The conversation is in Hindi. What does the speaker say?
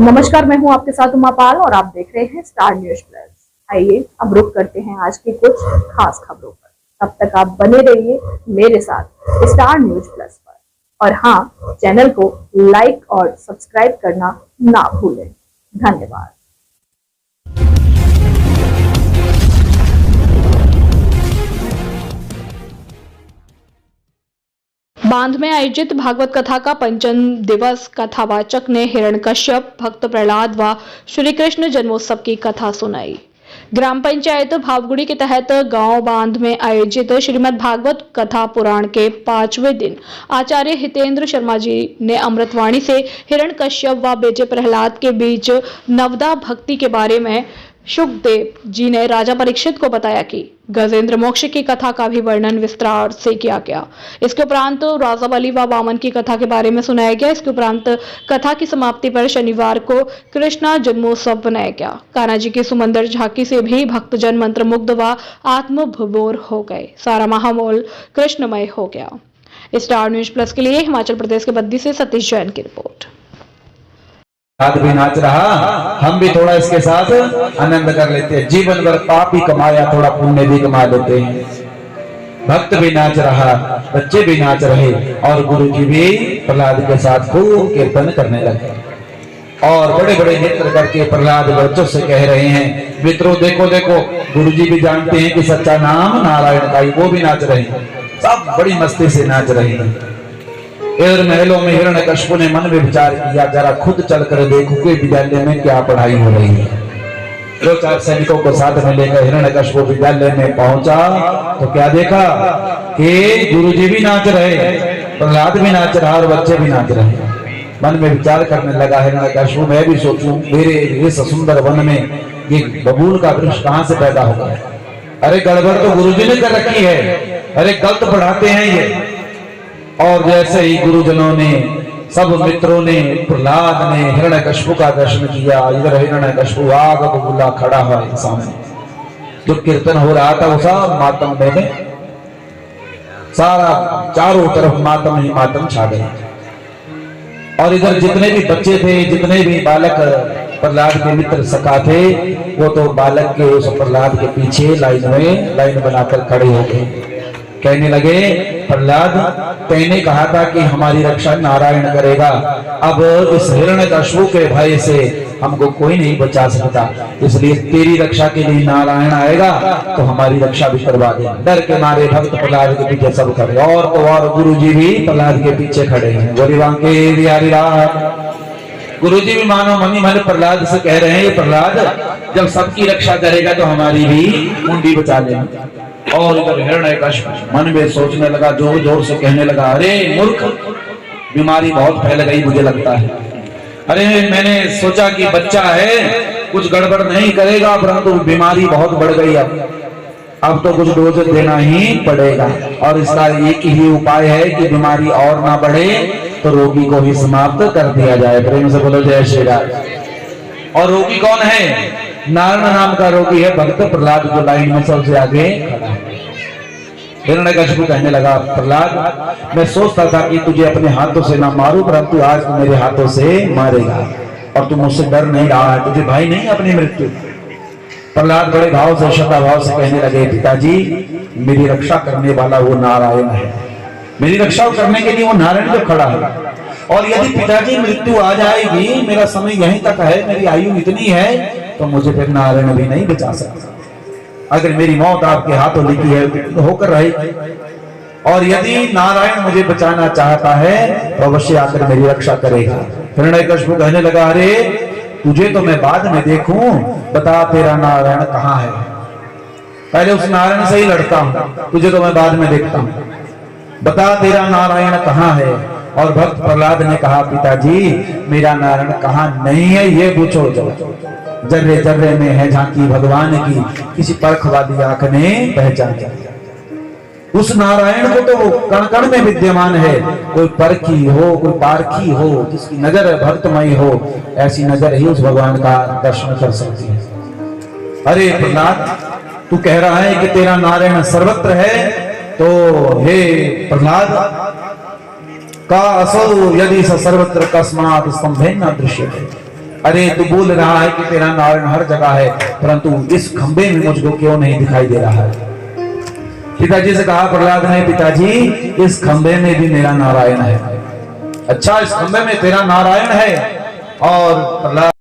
नमस्कार, मैं हूं आपके साथ उमा पाल और आप देख रहे हैं स्टार न्यूज प्लस। आइए अब रुक करते हैं आज की कुछ खास खबरों पर। तब तक आप बने रहिए मेरे साथ स्टार न्यूज प्लस पर और हाँ, चैनल को लाइक और सब्सक्राइब करना ना भूलें। धन्यवाद। बांध में आयोजित भागवत कथा का पंचम दिवस कथावाचक ने हिरण्यकश्यप, भक्त प्रहलाद व श्री कृष्ण जन्मोत्सव की कथा सुनाई। ग्राम पंचायत भावगुड़ी के तहत गांव बांध में आयोजित श्रीमद् भागवत कथा पुराण के 5वें दिन आचार्य हितेंद्र शर्मा जी ने अमृतवाणी से हिरण्यकश्यप व बेटे प्रहलाद के बीच नवदा भक्ति के बारे में शुकदेव जी ने राजा परीक्षित को बताया कि गजेंद्र मोक्ष की कथा का भी वर्णन विस्तार से किया गया। इसके उपरांत राजा बलि व वामन की कथा के बारे में सुनाया गया। इसके उपरांत कथा की समाप्ति पर शनिवार को कृष्णा जन्मोत्सव बनाया गया। कान्हा जी की सुमंदर झांकी से भी भक्तजन मंत्रमुग्ध व आत्मविभोर हो गए। सारा माहौल कृष्णमय हो गया। स्टार न्यूज प्लस के लिए हिमाचल प्रदेश के बद्दी से सतीश जैन की रिपोर्ट। भी नाच रहा, हम भी थोड़ा इसके साथ आनंद कर लेते हैं। जीवन भर पाप ही कमाया, थोड़ा पुण्य भी कमा लेते हैं। भक्त भी नाच रहा, बच्चे भी नाच रहे और गुरु जी भी प्रहलाद के साथ खूब कीर्तन करने लगे और बड़े बड़े नेत्र करके प्रहलाद बच्चों से कह रहे हैं, मित्रों देखो देखो, गुरु जी भी जानते हैं कि सच्चा नाम नारायण का ही, वो भी नाच रहे हैं। सब बड़ी मस्ती से नाच रहे हैं। इधर महलों में हिरण्यकश्यप ने मन में विचार किया, जरा खुद चलकर देखो कि विद्यालय में क्या पढ़ाई हो रही है। दो चार सैनिकों को साथ में लेकर हिरण्यकश्यप विद्यालय में पहुंचा तो क्या देखा कि गुरुजी भी नाच रहे, प्रहलाद भी नाच रहा और बच्चे भी नाच रहे। मन में विचार करने लगा हिरण्यकश्यप, मैं भी सोचूं मेरे इस सुंदर वन में ये बबूल का वृक्ष कहां से पैदा हो गया। अरे गड़बड़ तो गुरुजी ने कर रखी है, अरे गलत पढ़ाते हैं ये। और जैसे ही गुरुजनों ने, सब मित्रों ने, प्रहलाद ने हिरण्यकश्यप का दर्शन किया, इधर हिरण्यकश्यप आग बबूला खड़ा हुआ है सामने। जो कीर्तन हो रहा था वो सब मातम में, सारा चारों तरफ मातम ही मातम छा गए। और इधर जितने भी बच्चे थे, जितने भी बालक प्रहलाद के मित्र सखा थे, वो तो बालक के उस प्रहलाद के पीछे लाइन बनाकर खड़े हो गए। कहने लगे, प्रहलाद तैने कहा था कि हमारी रक्षा नारायण करेगा, अब इस हिरण्यकश्यप के भय से हमको कोई नहीं बचा सकता, इसलिए तेरी रक्षा के लिए नारायण आएगा तो हमारी रक्षा भी करवा दे। डर के मारे भक्त प्रहलाद के पीछे सब खड़े और गुरु जी भी प्रहलाद के पीछे खड़े हैं। बोली बांके बिहारी राज। गुरु जी भी मानो मनी मन प्रहलाद से कह रहे हैं, प्रहलाद जब सबकी रक्षा करेगा तो हमारी भी मुंडी बचा लेगा। और इधर हिरण्यकश्यप मन में सोचने लगा, जोर जोर से कहने लगा, अरे मूर्ख, बीमारी बहुत फैल गई मुझे लगता है। अरे मैंने सोचा कि बच्चा है कुछ गड़बड़ नहीं करेगा, परंतु बीमारी बहुत बढ़ गई। अब तो कुछ डोज देना ही पड़ेगा और इसका एक ही उपाय है कि बीमारी और ना बढ़े तो रोगी को ही समाप्त कर दिया जाए। प्रेम से बोलो जय श्री राम। और रोगी कौन है? नारायण नाम का रोगी है भक्त प्रहलाद, जो लाइन में सबसे आगे खड़ा है। हिरण्यकश्यप कहने लगा, प्रहलाद मैं सोचता था कि तुझे अपने हाथों से ना मारूं, परंतु आज तू मेरे हाथों से मारेगा और तू मुझसे डर नहीं रहा है, तुझे भय नहीं अपनी मृत्यु। प्रहलाद बड़े भाव से, श्रद्धा भाव से कहने लगे, पिताजी मेरी रक्षा करने वाला वो नारायण है, मेरी रक्षा करने के लिए वो नारायण जो खड़ा है। और यदि पिताजी मृत्यु आ जाएगी, मेरा समय यहीं तक है, मेरी आयु इतनी है, तो मुझे फिर नारायण भी नहीं बचा सकता। अगर मेरी मौत आपके हाथों लिखी है तो होकर रहेगी, और यदि नारायण मुझे बचाना चाहता है तो अवश्य आकर मेरी रक्षा करेगा। हिरण्यकश्यप कहने लगा, अरे तुझे तो मैं बाद में देखूं, बता तेरा नारायण कहाँ है, पहले उस नारायण से ही लड़ता हूं, तुझे तो मैं बाद में देखता हूं, बता तेरा नारायण कहाँ है। और भक्त प्रहलाद ने कहा, पिताजी मेरा नारायण कहाँ नहीं है ये पूछो, जर्रे जर्रे में है झांकी भगवान की, किसी परख वाली आंख ने पहचान। उस नारायण को तो वो कण कण में विद्यमान है, कोई परखी हो, कोई पारखी हो, जिसकी नजर भक्तमयी हो, ऐसी नजर ही उस भगवान का दर्शन कर सकती है। अरे प्रहलाद तू कह रहा है कि तेरा नारायण सर्वत्र है, तो हे प्रहलाद का असौ यदि सर्वत्र कस्मात् स्तंभेन न दृश्यते, अरे तू बोल रहा है कि तेरा नारायण हर जगह है, परंतु इस खंबे में मुझको क्यों नहीं दिखाई दे रहा है? पिताजी से कहा प्रहलाद ने, पिताजी इस खंबे में भी मेरा नारायण है। अच्छा, इस खंबे में तेरा नारायण है? और प्रहलाद